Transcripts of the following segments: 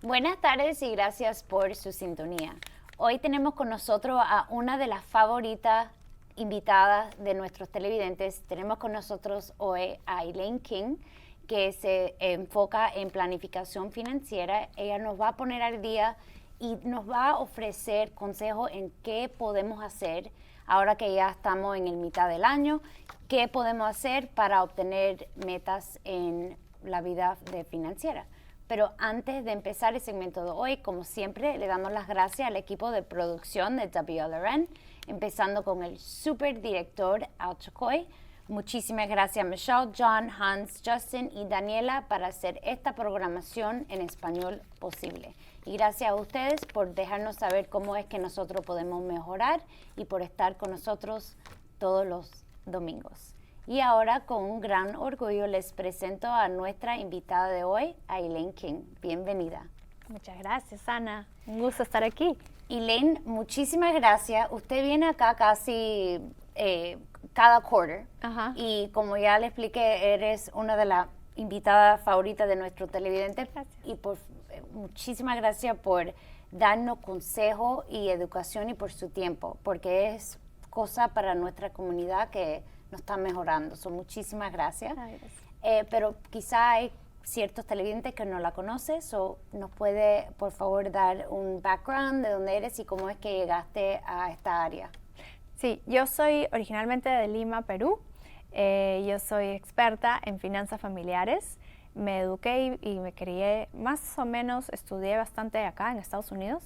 Buenas tardes y gracias por su sintonía. Hoy tenemos con nosotros a una de las favoritas invitadas de nuestros televidentes. Tenemos con nosotros hoy a Elaine King, que se enfoca en planificación financiera. Ella nos va a poner al día y nos va a ofrecer consejos en qué podemos hacer ahora que ya estamos en el mitad del año, qué podemos hacer para obtener metas en la vida financiera. Pero antes de empezar el segmento de hoy, como siempre, le damos las gracias al equipo de producción de WLRN, empezando con el superdirector Al Chocoy. Muchísimas gracias a Michelle, John, Hans, Justin y Daniela para hacer esta programación en español posible. Y gracias a ustedes por dejarnos saber cómo es que nosotros podemos mejorar y por estar con nosotros todos los domingos. Y ahora, con un gran orgullo, les presento a nuestra invitada de hoy, a Elaine King. Bienvenida. Muchas gracias, Ana. Un gusto estar aquí. Elaine, muchísimas gracias. Usted viene acá casi cada quarter. Ajá. Y como ya le expliqué, eres una de las invitadas favoritas de nuestro televidente. Gracias. Y muchísimas gracias por darnos consejo y educación y por su tiempo, porque es cosa para nuestra comunidad que nos está mejorando. Muchísimas gracias. Pero quizá hay ciertos televidentes que no la conocen. ¿Nos puede, por favor, dar un background de dónde eres y cómo es que llegaste a esta área? Sí, yo soy originalmente de Lima, Perú. Yo soy experta en finanzas familiares. Me eduqué y me crié, más o menos, estudié bastante acá en Estados Unidos.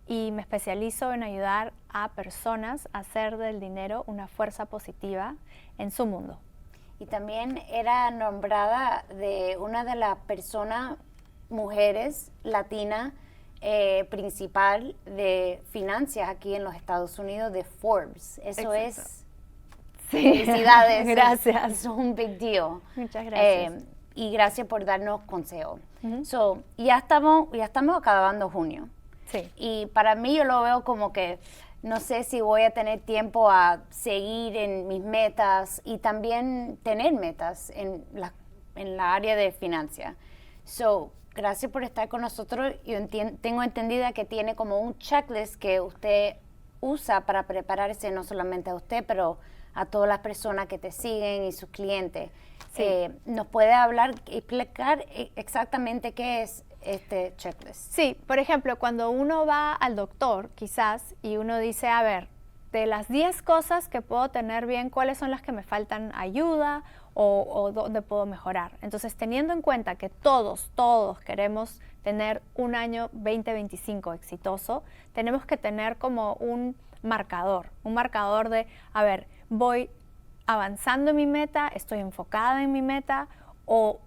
Y me especializo en ayudar a personas a hacer del dinero una fuerza positiva en su mundo. Y también era nombrada de una de las personas, mujeres latinas, principal de finanzas aquí en los Estados Unidos, de Forbes. Eso Exacto. es... Sí. Felicidades. Gracias. Eso es un big deal. Muchas gracias. Y gracias por darnos consejos. Uh-huh. Ya estamos acabando junio. Sí. Y para mí yo lo veo como que no sé si voy a tener tiempo a seguir en mis metas y también tener metas en la área de finanzas. Gracias por estar con nosotros. Yo tengo entendida que tiene como un checklist que usted usa para prepararse no solamente a usted, pero a todas las personas que te siguen y sus clientes. Sí. ¿Nos puede explicar exactamente qué es este checklist? Sí, por ejemplo, cuando uno va al doctor, quizás, y uno dice, a ver, de las 10 cosas que puedo tener bien, ¿cuáles son las que me faltan ayuda o dónde puedo mejorar? Entonces, teniendo en cuenta que todos queremos tener un año 2025 exitoso, tenemos que tener como un marcador de, a ver, voy avanzando en mi meta, estoy enfocada en mi meta o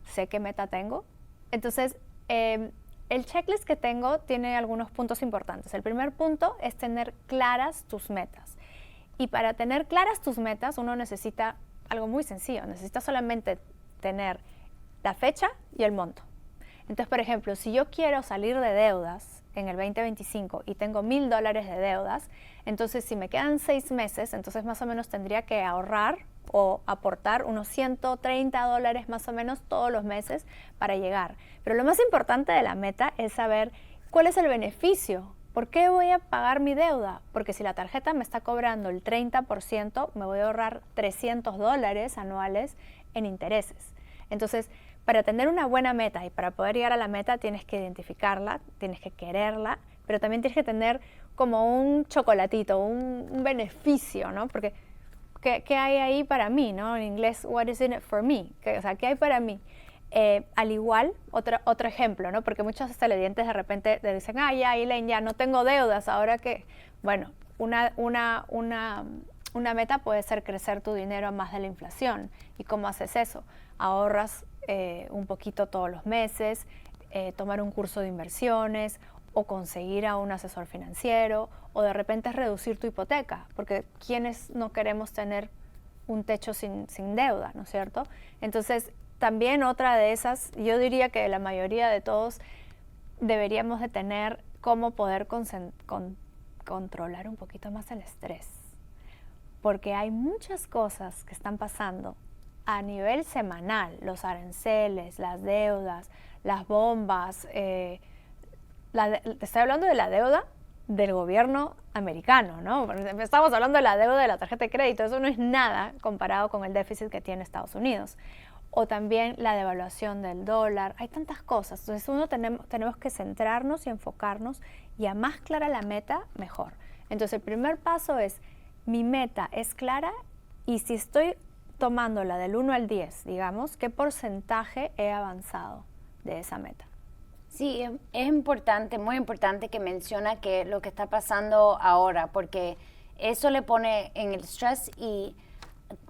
sé qué meta tengo. Entonces, el checklist que tengo tiene algunos puntos importantes. El primer punto es tener claras tus metas. Y para tener claras tus metas, uno necesita algo muy sencillo. Necesita solamente tener la fecha y el monto. Entonces, por ejemplo, si yo quiero salir de deudas en el 2025 y tengo $1,000 de deudas, entonces si me quedan 6 meses, entonces más o menos tendría que ahorrar o aportar unos $130 más o menos todos los meses para llegar. Pero lo más importante de la meta es saber cuál es el beneficio. ¿Por qué voy a pagar mi deuda? Porque si la tarjeta me está cobrando el 30%, me voy a ahorrar $300 anuales en intereses. Entonces, para tener una buena meta y para poder llegar a la meta tienes que identificarla, tienes que quererla, pero también tienes que tener como un chocolatito, un beneficio, ¿no? Porque ¿qué hay ahí para mí, ¿no? En inglés, what is in it for me? O sea, ¿qué hay para mí? Al igual, otro ejemplo, ¿no? Porque muchos televidentes de repente le dicen, ya, Elaine, ya no tengo deudas, ¿ahora qué? Bueno, una meta puede ser crecer tu dinero a más de la inflación. ¿Y cómo haces eso? Ahorras un poquito todos los meses, tomar un curso de inversiones o conseguir a un asesor financiero o de repente reducir tu hipoteca, porque ¿quiénes no queremos tener un techo sin deuda, ¿no es cierto? Entonces, también otra de esas, yo diría que la mayoría de todos deberíamos de tener cómo poder controlar un poquito más el estrés, porque hay muchas cosas que están pasando a nivel semanal, los aranceles, las deudas, las bombas, te estoy hablando de la deuda del gobierno americano, ¿no? Estamos hablando de la deuda de la tarjeta de crédito, eso no es nada comparado con el déficit que tiene Estados Unidos. O también la devaluación del dólar, hay tantas cosas. Entonces tenemos que centrarnos y enfocarnos, y a más clara la meta, mejor. Entonces el primer paso es, mi meta es clara, y si estoy tomándola del 1 al 10, digamos, ¿qué porcentaje he avanzado de esa meta? Sí, es importante, muy importante que menciona que lo que está pasando ahora, porque eso le pone en el estrés, y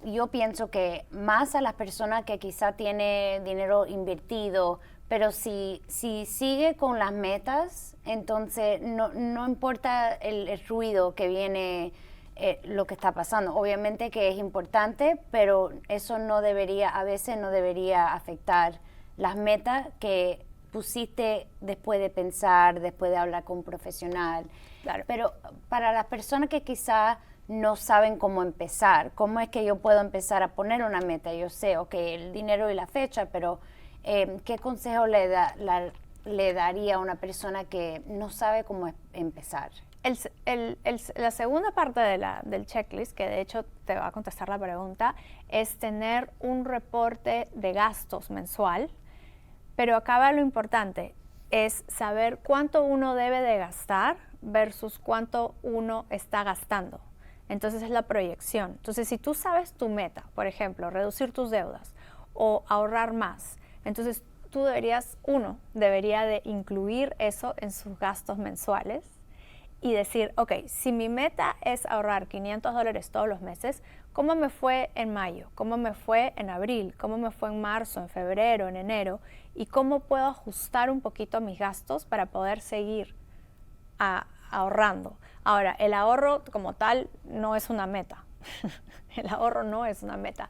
yo pienso que más a las personas que quizá tiene dinero invertido, pero si sigue con las metas, entonces no importa el ruido que viene, lo que está pasando. Obviamente que es importante, pero eso a veces no debería afectar las metas que pusiste después de pensar, después de hablar con un profesional. Claro. Pero para las personas que quizá no saben cómo empezar, ¿cómo es que yo puedo empezar a poner una meta? Yo sé, el dinero y la fecha, pero ¿qué consejo le daría a una persona que no sabe cómo empezar? La segunda parte del checklist, que de hecho te va a contestar la pregunta, es tener un reporte de gastos mensual, pero acá va lo importante, es saber cuánto uno debe de gastar versus cuánto uno está gastando. Entonces es la proyección. Entonces si tú sabes tu meta, por ejemplo, reducir tus deudas o ahorrar más, entonces tú debería de incluir eso en sus gastos mensuales y decir, si mi meta es ahorrar $500 todos los meses, ¿cómo me fue en mayo? ¿Cómo me fue en abril? ¿Cómo me fue en marzo, en febrero, en enero? ¿Y cómo puedo ajustar un poquito mis gastos para poder seguir ahorrando? Ahora, el ahorro como tal no es una meta. El ahorro no es una meta.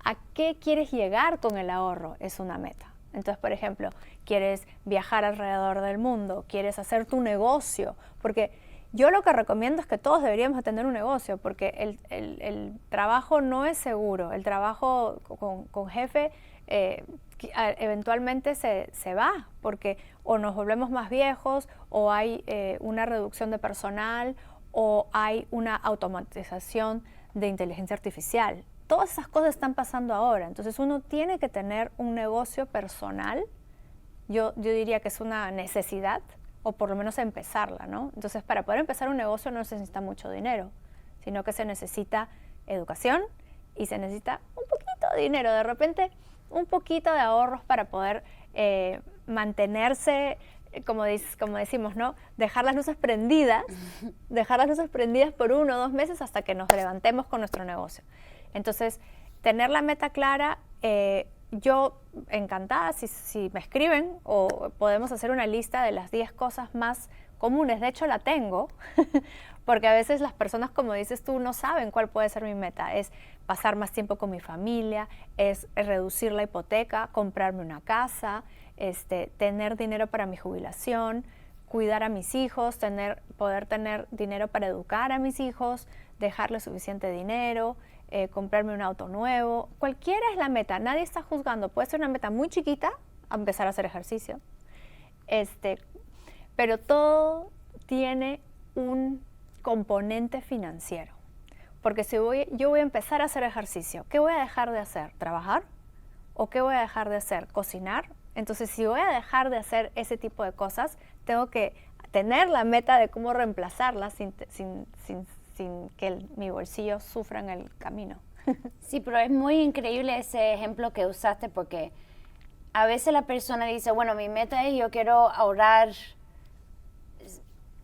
¿A qué quieres llegar con el ahorro? Es una meta. Entonces, por ejemplo, quieres viajar alrededor del mundo, quieres hacer tu negocio, porque yo lo que recomiendo es que todos deberíamos tener un negocio, porque el trabajo no es seguro. El trabajo con jefe eventualmente se va, porque o nos volvemos más viejos, o hay una reducción de personal, o hay una automatización de inteligencia artificial. Todas esas cosas están pasando ahora, entonces uno tiene que tener un negocio personal. Yo diría que es una necesidad, o por lo menos empezarla, ¿no? Entonces, para poder empezar un negocio no se necesita mucho dinero, sino que se necesita educación y se necesita un poquito de dinero, de repente un poquito de ahorros para poder mantenerse, como decimos, ¿no? Dejar las luces prendidas por 1 o 2 meses hasta que nos levantemos con nuestro negocio. Entonces, tener la meta clara, yo encantada si me escriben, o podemos hacer una lista de las 10 cosas más comunes. De hecho, la tengo, porque a veces las personas, como dices tú, no saben cuál puede ser mi meta. Es pasar más tiempo con mi familia, es reducir la hipoteca, comprarme una casa, tener dinero para mi jubilación, cuidar a mis hijos, poder tener dinero para educar a mis hijos, dejarles suficiente dinero, comprarme un auto nuevo. Cualquiera es la meta, nadie está juzgando. Puede ser una meta muy chiquita, a empezar a hacer ejercicio, pero todo tiene un componente financiero. Porque si yo voy a empezar a hacer ejercicio, ¿qué voy a dejar de hacer? ¿Trabajar? ¿O qué voy a dejar de hacer? ¿Cocinar? Entonces, si voy a dejar de hacer ese tipo de cosas, tengo que tener la meta de cómo reemplazarlas sin que mi bolsillo sufra en el camino. Sí, pero es muy increíble ese ejemplo que usaste, porque a veces la persona dice, bueno, mi meta es yo quiero ahorrar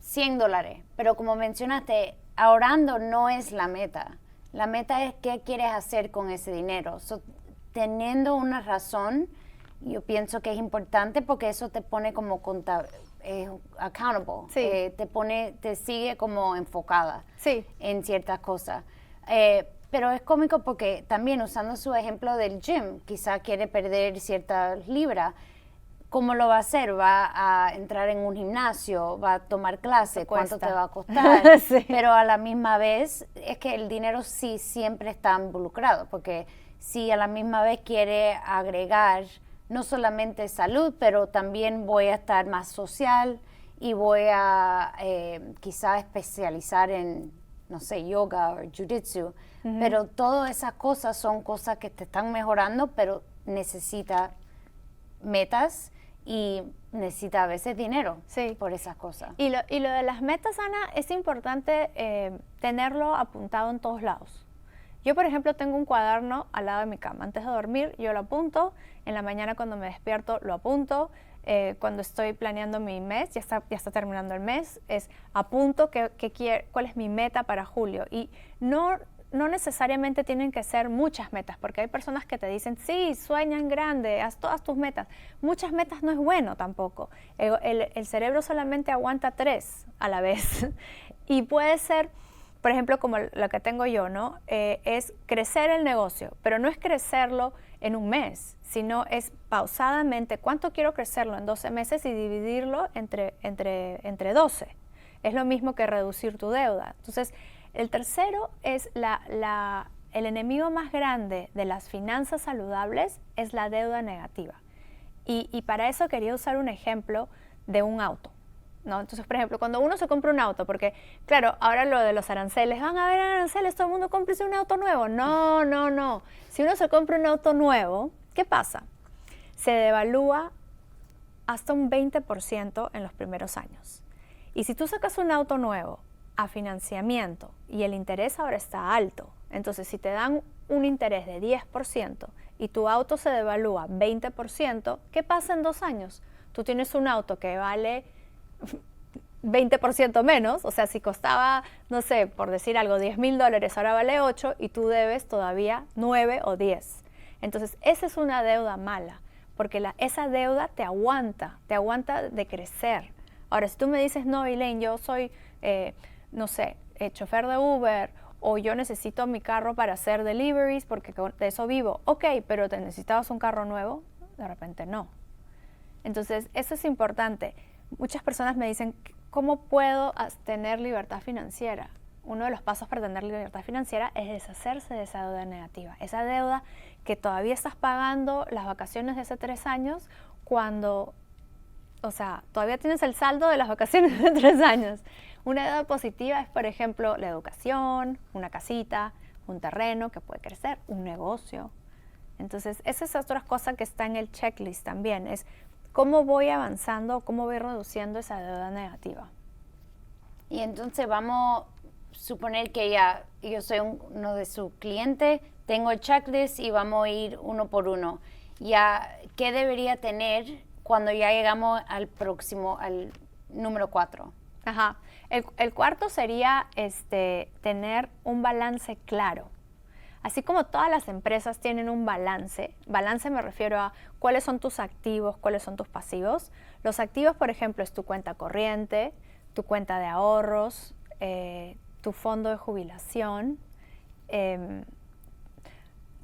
$100, pero como mencionaste, ahorrando no es la meta. La meta es qué quieres hacer con ese dinero. Teniendo una razón, yo pienso que es importante, porque eso te pone como accountable, Sí. te sigue como enfocada, Sí. en ciertas cosas. Pero es cómico porque también, usando su ejemplo del gym, quizá quiere perder ciertas libras. ¿Cómo lo va a hacer? ¿Va a entrar en un gimnasio? ¿Va a tomar clase? ¿Cuánto te va a costar? Sí. Pero a la misma vez es que el dinero sí siempre está involucrado, porque si a la misma vez quiere agregar no solamente salud, pero también voy a estar más social y voy a quizá especializar en, no sé, yoga o jiu-jitsu. Pero todas esas cosas son cosas que te están mejorando, pero necesita metas y necesita a veces dinero por esas cosas. Y lo de las metas, Ana, es importante tenerlo apuntado en todos lados. Yo, por ejemplo, tengo un cuaderno al lado de mi cama. Antes de dormir, yo lo apunto. En la mañana, cuando me despierto, lo apunto. Cuando estoy planeando mi mes, ya está terminando el mes, apunto cuál es mi meta para julio. Y no necesariamente tienen que ser muchas metas, porque hay personas que te dicen, sí, sueña en grande, haz todas tus metas. Muchas metas no es bueno tampoco. El cerebro solamente aguanta 3 a la vez. Y puede ser, por ejemplo, como la que tengo yo, ¿no? Es crecer el negocio, pero no es crecerlo en un mes, sino es pausadamente, ¿cuánto quiero crecerlo en 12 meses y dividirlo entre 12? Es lo mismo que reducir tu deuda. Entonces, el tercero es el enemigo más grande de las finanzas saludables es la deuda negativa. Y para eso quería usar un ejemplo de un auto, ¿no? Entonces, por ejemplo, cuando uno se compra un auto, porque claro, ahora lo de los aranceles, van a ver aranceles, todo el mundo cómprese un auto nuevo. No. Si uno se compra un auto nuevo, ¿qué pasa? Se devalúa hasta un 20% en los primeros años. Y si tú sacas un auto nuevo a financiamiento y el interés ahora está alto, entonces si te dan un interés de 10% y tu auto se devalúa 20%, ¿qué pasa en 2 años? Tú tienes un auto que vale 20% menos, o sea, si costaba, no sé, por decir algo, $10,000, ahora vale 8 y tú debes todavía 9 o 10. Entonces, esa es una deuda mala, porque esa deuda te aguanta de crecer. Ahora, si tú me dices, no, Elaine, yo soy, no sé, chofer de Uber, o yo necesito mi carro para hacer deliveries porque de eso vivo, ok, pero ¿te necesitabas un carro nuevo? De repente no. Entonces, eso es importante. Muchas personas me dicen, ¿cómo puedo tener libertad financiera? Uno de los pasos para tener libertad financiera es deshacerse de esa deuda negativa. Esa deuda que todavía estás pagando las vacaciones de hace 3 años cuando, o sea, todavía tienes el saldo de las vacaciones de 3 años. Una deuda positiva es, por ejemplo, la educación, una casita, un terreno que puede crecer, un negocio. Entonces, esa es otra cosa que está en el checklist también, es cómo voy avanzando, cómo voy reduciendo esa deuda negativa. Y entonces vamos a suponer que ya yo soy uno de sus clientes, tengo el checklist y vamos a ir uno por uno. Ya, ¿qué debería tener cuando ya llegamos al número 4? Ajá. El cuarto sería tener un balance claro. Así como todas las empresas tienen un balance me refiero a cuáles son tus activos, cuáles son tus pasivos. Los activos, por ejemplo, es tu cuenta corriente, tu cuenta de ahorros, tu fondo de jubilación,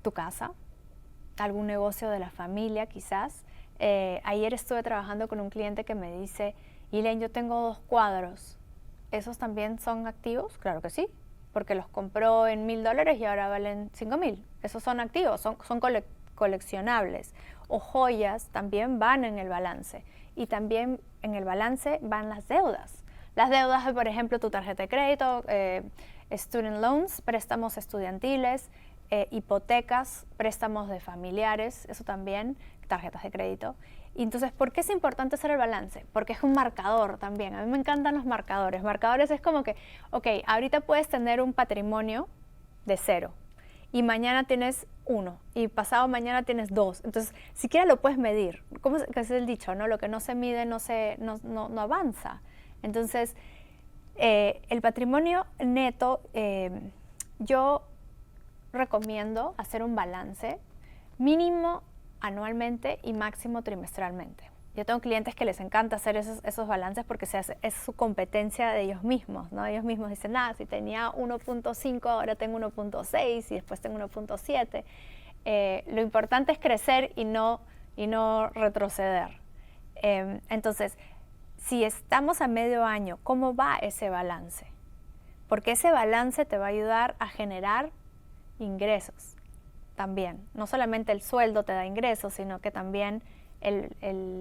tu casa, algún negocio de la familia quizás. Ayer estuve trabajando con un cliente que me dice, Elaine, yo tengo 2 cuadros. ¿Esos también son activos? Claro que sí, porque los compró en $1,000 y ahora valen 5,000. Esos son activos, son coleccionables. O joyas también van en el balance. Y también en el balance van las deudas. Las deudas, por ejemplo, tu tarjeta de crédito, student loans, préstamos estudiantiles, hipotecas, préstamos de familiares, eso también, tarjetas de crédito. Y entonces, ¿por qué es importante hacer el balance? Porque es un marcador también. A mí me encantan los marcadores. Marcadores es como que, ok, ahorita puedes tener un patrimonio de 0 y mañana tienes 1 y pasado mañana tienes 2. Entonces, siquiera lo puedes medir. ¿Cómo es el dicho, no? Lo que no se mide no avanza. Entonces, el patrimonio neto, yo recomiendo hacer un balance mínimo anualmente y máximo trimestralmente. Yo tengo clientes que les encanta hacer esos balances porque es su competencia de ellos mismos, ¿no? Ellos mismos dicen, si tenía 1.5, ahora tengo 1.6 y después tengo 1.7. Lo importante es crecer y no retroceder. Entonces, si estamos a medio año, ¿cómo va ese balance? Porque ese balance te va a ayudar a generar ingresos. también. No solamente el sueldo te da ingresos, sino que también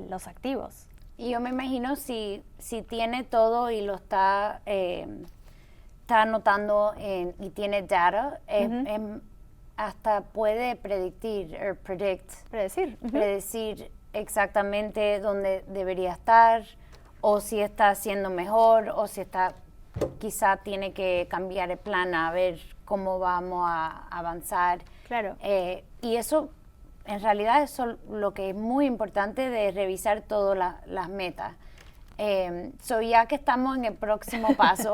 los activos. Y yo me imagino si tiene todo y lo está anotando y tiene data, hasta puede predecir exactamente dónde debería estar, o si está haciendo mejor, o si quizá tiene que cambiar el plan a ver cómo vamos a avanzar. Claro. Y eso, en realidad, eso es lo que es muy importante de revisar todas las metas. Ya que estamos en el próximo paso,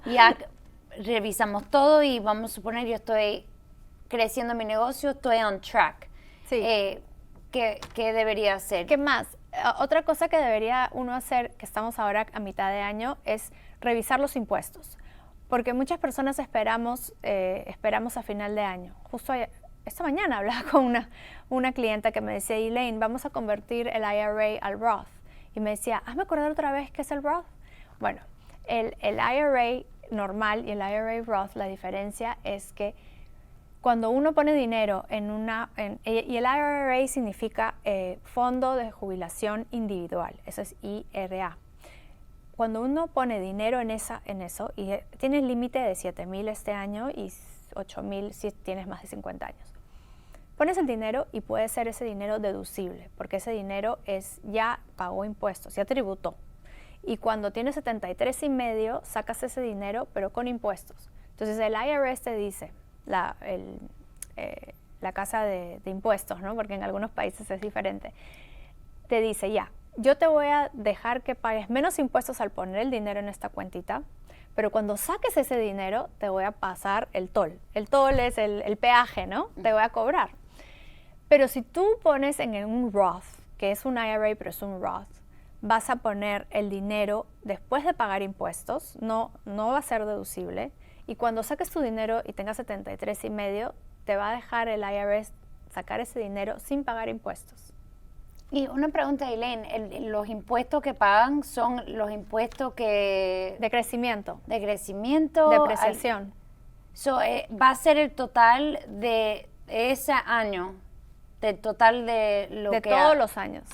ya revisamos todo y vamos a suponer yo estoy creciendo mi negocio, estoy on track. Sí. ¿Qué debería hacer? ¿Qué más? Otra cosa que debería uno hacer, que estamos ahora a mitad de año, es revisar los impuestos. Porque muchas personas esperamos a final de año. Justo esta mañana hablaba con una clienta que me decía, Elaine, vamos a convertir el IRA al Roth. Y me decía, hazme acordar otra vez qué es el Roth. Bueno, el IRA normal y el IRA Roth, la diferencia es que cuando uno pone dinero y el IRA significa Fondo de Jubilación Individual, eso es IRA. Cuando uno pone dinero en eso, y tienes límite de 7,000 este año y 8,000 si tienes más de 50 años. Pones el dinero y puede ser ese dinero deducible, porque ese dinero ya pagó impuestos, ya tributó. Y cuando tienes 73 y medio, sacas ese dinero, pero con impuestos. Entonces el IRS te dice, la casa de impuestos, ¿no? Porque en algunos países es diferente, te dice ya, yo te voy a dejar que pagues menos impuestos al poner el dinero en esta cuentita, pero cuando saques ese dinero te voy a pasar el toll. El toll es el peaje, ¿no? Te voy a cobrar. Pero si tú pones en un Roth, que es un IRA pero es un Roth, vas a poner el dinero después de pagar impuestos, no va a ser deducible, y cuando saques tu dinero y tengas 73 y medio, te va a dejar el IRS sacar ese dinero sin pagar impuestos. Y una pregunta, Elaine, ¿los impuestos que pagan son los impuestos que... De crecimiento. De crecimiento. Depreciación. Va a ser el total de ese año, del total de lo de que... De todos los años.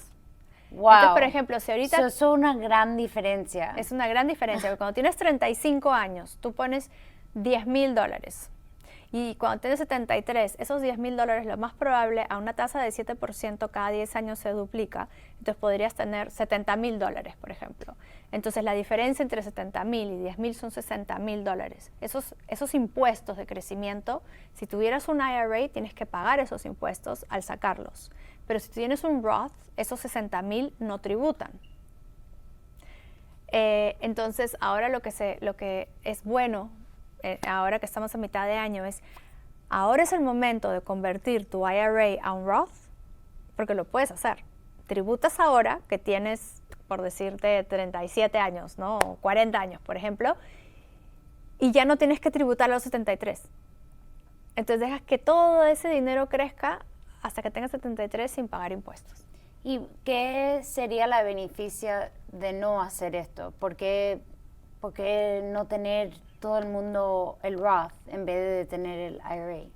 Wow. Entonces, por ejemplo, si ahorita... Eso es una gran diferencia. Es una gran diferencia, porque cuando tienes 35 años, tú pones $10,000. Y cuando tienes 73, esos $10,000, lo más probable, a una tasa de 7% cada 10 años se duplica. Entonces podrías tener $70,000, por ejemplo. Entonces la diferencia entre 70,000 y 10,000 son $60,000. Esos impuestos de crecimiento, si tuvieras un IRA, tienes que pagar esos impuestos al sacarlos. Pero si tienes un Roth, esos 60,000 no tributan. Entonces ahora lo que es bueno, ahora que estamos a mitad de año, ahora es el momento de convertir tu IRA a un Roth, porque lo puedes hacer. Tributas ahora que tienes, por decirte, 37 años, ¿no? O 40 años, por ejemplo, y ya no tienes que tributar a los 73. Entonces dejas que todo ese dinero crezca hasta que tengas 73 sin pagar impuestos. ¿Y qué sería la beneficia de no hacer esto? ¿Por qué no tener todo el mundo el Roth en vez de tener el IRA?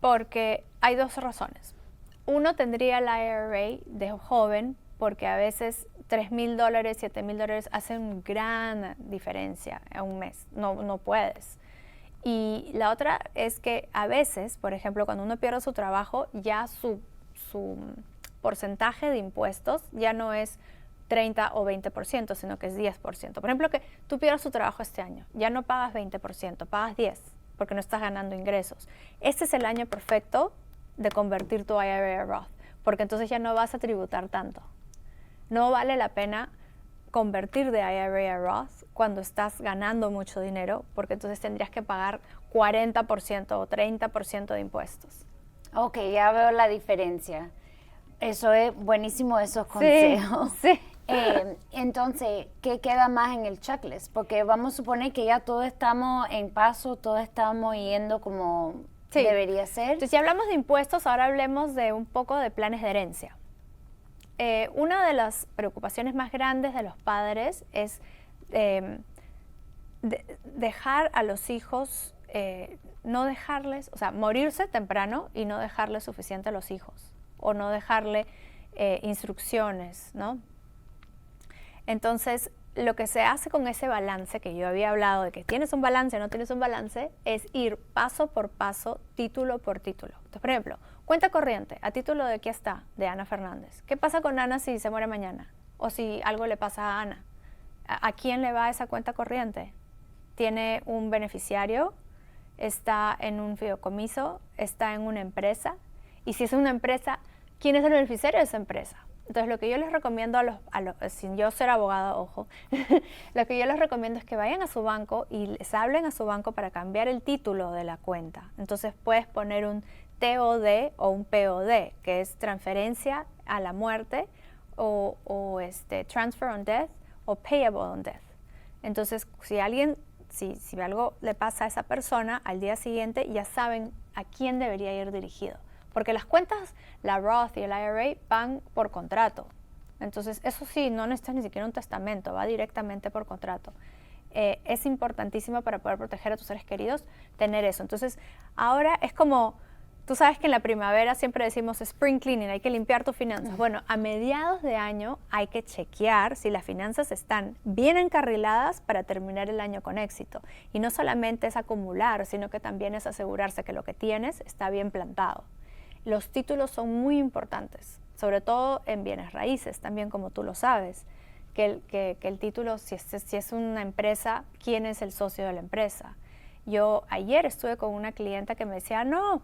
Porque hay dos razones. Uno, tendría el IRA de joven porque a veces $3,000, $7,000 hacen gran diferencia a un mes. No puedes. Y la otra es que a veces, por ejemplo, cuando uno pierde su trabajo, ya su porcentaje de impuestos ya no es 30 o 20%, sino que es 10%. Por ejemplo, que tú pierdas tu trabajo este año, ya no pagas 20%, pagas 10%, porque no estás ganando ingresos. Este es el año perfecto de convertir tu IRA a Roth, porque entonces ya no vas a tributar tanto. No vale la pena convertir de IRA a Roth cuando estás ganando mucho dinero, porque entonces tendrías que pagar 40% o 30% de impuestos. Ok, ya veo la diferencia. Eso es buenísimo, esos consejos. Sí. Entonces, ¿qué queda más en el checklist? Porque vamos a suponer que ya todos estamos en paso, todos estamos yendo como debería ser. Entonces, si hablamos de impuestos, ahora hablemos de un poco de planes de herencia. Una de las preocupaciones más grandes de los padres es dejar a los hijos no dejarles, o sea, morirse temprano y no dejarles suficiente a los hijos, o no dejarle instrucciones, ¿no? Entonces, lo que se hace con ese balance que yo había hablado, de que tienes un balance o no tienes un balance, es ir paso por paso, título por título. Entonces, por ejemplo, cuenta corriente, a título de esta, de Ana Fernández. ¿Qué pasa con Ana si se muere mañana? O si algo le pasa a Ana. ¿A quién le va esa cuenta corriente? ¿Tiene un beneficiario? ¿Está en un fideicomiso? ¿Está en una empresa? Y si es una empresa, ¿quién es el beneficiario de esa empresa? Entonces, lo que yo les recomiendo sin yo ser abogada, ojo, lo que yo les recomiendo es que vayan a su banco y les hablen a su banco para cambiar el título de la cuenta. Entonces, puedes poner un TOD o un POD, que es transferencia a la muerte, o transfer on death, o payable on death. Entonces, si algo le pasa a esa persona, al día siguiente ya saben a quién debería ir dirigido. Porque las cuentas, la Roth y el IRA, van por contrato. Entonces, eso sí, no necesitas ni siquiera un testamento, va directamente por contrato. Es importantísimo para poder proteger a tus seres queridos tener eso. Entonces, ahora es como, tú sabes que en la primavera siempre decimos spring cleaning, hay que limpiar tus finanzas. Bueno, a mediados de año hay que chequear si las finanzas están bien encarriladas para terminar el año con éxito. Y no solamente es acumular, sino que también es asegurarse que lo que tienes está bien plantado. Los títulos son muy importantes, sobre todo en bienes raíces, también como tú lo sabes, que el título, si es una empresa, ¿quién es el socio de la empresa? Yo ayer estuve con una clienta que me decía, no,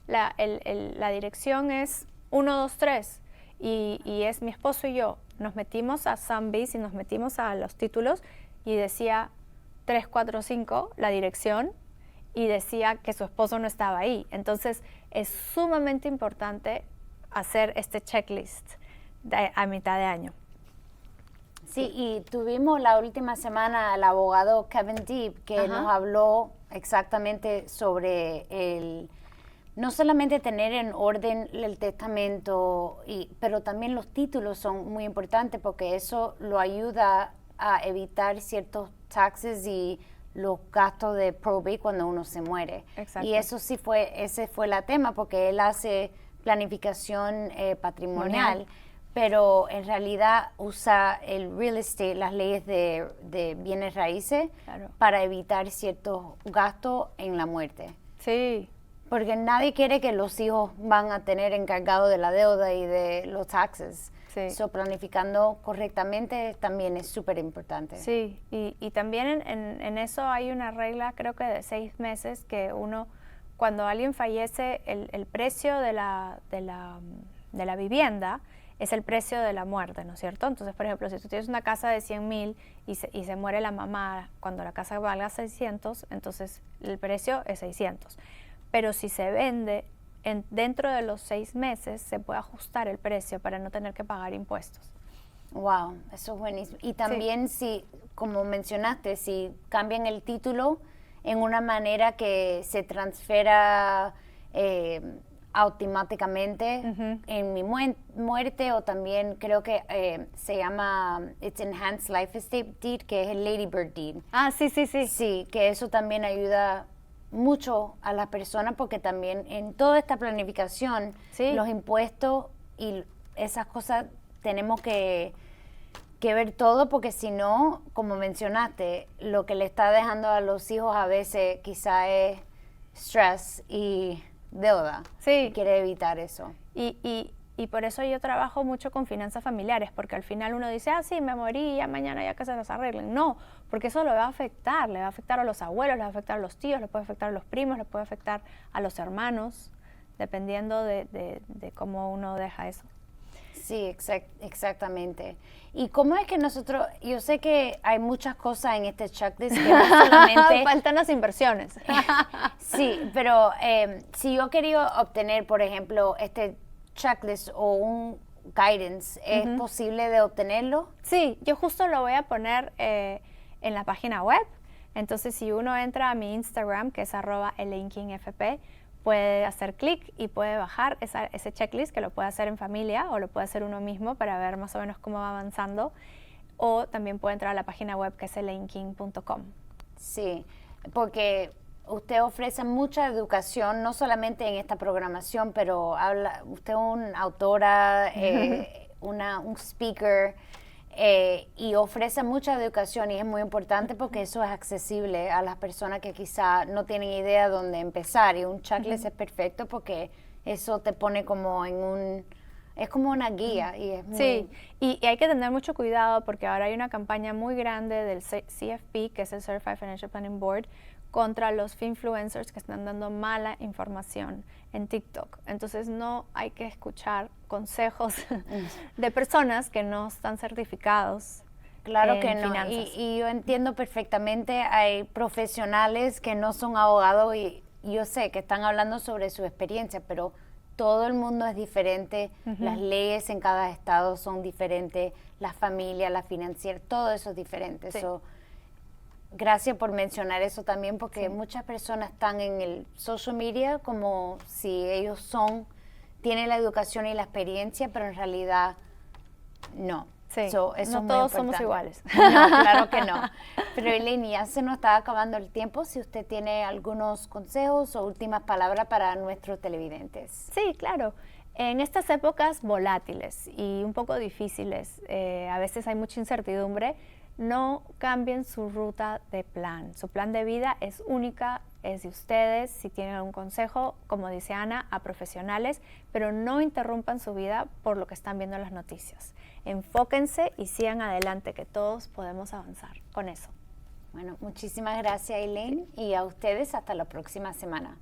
la dirección es 123 y es mi esposo y yo. Nos metimos a Sunbees y nos metimos a los títulos y decía 345 la dirección, y decía que su esposo no estaba ahí. Entonces, es sumamente importante hacer este checklist a mitad de año. Sí, y tuvimos la última semana al abogado Kevin Deeb, que nos habló exactamente sobre no solamente tener en orden el testamento, pero también los títulos son muy importantes porque eso lo ayuda a evitar ciertos taxes y los gastos de probate cuando uno se muere. Exacto. Y ese fue el tema, porque él hace planificación patrimonial, pero en realidad usa el real estate, las leyes de bienes raíces, claro, para evitar ciertos gastos en la muerte. Sí. Porque nadie quiere que los hijos van a tener encargado de la deuda y de los taxes. Sí. So, planificando correctamente también es súper importante. Sí, y también en eso hay una regla, creo que de 6 meses, que cuando alguien fallece, el precio de la vivienda es el precio de la muerte, ¿no es cierto? Entonces, por ejemplo, si tú tienes una casa de 100,000 y se muere la mamá cuando la casa valga 600, entonces el precio es 600. Pero si se vende dentro de los 6 meses, se puede ajustar el precio para no tener que pagar impuestos. Wow, eso es buenísimo. Y también, si, como mencionaste, si cambian el título en una manera que se transfiera automáticamente en mi muerte, o también creo que se llama It's Enhanced Life Estate Deed, que es el Lady Bird Deed. Ah, sí. Sí, que eso también ayuda mucho a las personas, porque también en toda esta planificación, los impuestos y esas cosas tenemos que ver todo, porque si no, como mencionaste, lo que le está dejando a los hijos a veces quizá es stress y deuda. Sí. Y quiere evitar eso. Y por eso yo trabajo mucho con finanzas familiares, porque al final uno dice, sí, me morí, ya mañana ya que se las arreglen. No, porque eso le va a afectar a los abuelos, le va a afectar a los tíos, le puede afectar a los primos, le puede afectar a los hermanos, dependiendo de cómo uno deja eso. Sí, exactamente. ¿Y cómo es que nosotros, yo sé que hay muchas cosas en este checklist que no solamente... Faltan las inversiones. Sí, pero si yo quería obtener, por ejemplo, este checklist o un guidance, ¿es posible de obtenerlo? Sí, yo justo lo voy a poner en la página web. Entonces, si uno entra a mi Instagram, que es @ElaineKingFP, puede hacer clic y puede bajar ese checklist, que lo puede hacer en familia o lo puede hacer uno mismo para ver más o menos cómo va avanzando. O también puede entrar a la página web, que es elaineking.com. Sí, porque usted ofrece mucha educación, no solamente en esta programación, pero usted es una autora, un speaker, y ofrece mucha educación, y es muy importante porque eso es accesible a las personas que quizá no tienen idea dónde empezar, y un checklist es perfecto porque eso te pone como es como una guía. Y es muy... Sí, y hay que tener mucho cuidado porque ahora hay una campaña muy grande del CFP, que es el Certified Financial Planning Board, contra los finfluencers que están dando mala información en TikTok. Entonces no hay que escuchar consejos de personas que no están certificados. Claro que no, finanzas. y yo entiendo perfectamente, hay profesionales que no son abogados y yo sé que están hablando sobre su experiencia, pero todo el mundo es diferente, las leyes en cada estado son diferentes, la familia, la financiera, todo eso es diferente. Sí. Gracias por mencionar eso también, porque muchas personas están en el social media como si ellos tienen la educación y la experiencia, pero en realidad no. Sí, Eso no todos somos iguales. No, claro que no. Pero Elaine, ya se nos está acabando el tiempo. Si usted tiene algunos consejos o últimas palabras para nuestros televidentes. Sí, claro. En estas épocas volátiles y un poco difíciles, a veces hay mucha incertidumbre, no cambien su ruta de plan. Su plan de vida es única, es de ustedes. Si tienen algún consejo, como dice Ana, a profesionales, pero no interrumpan su vida por lo que están viendo en las noticias. Enfóquense y sigan adelante, que todos podemos avanzar con eso. Bueno, muchísimas gracias, Elaine, y a ustedes hasta la próxima semana.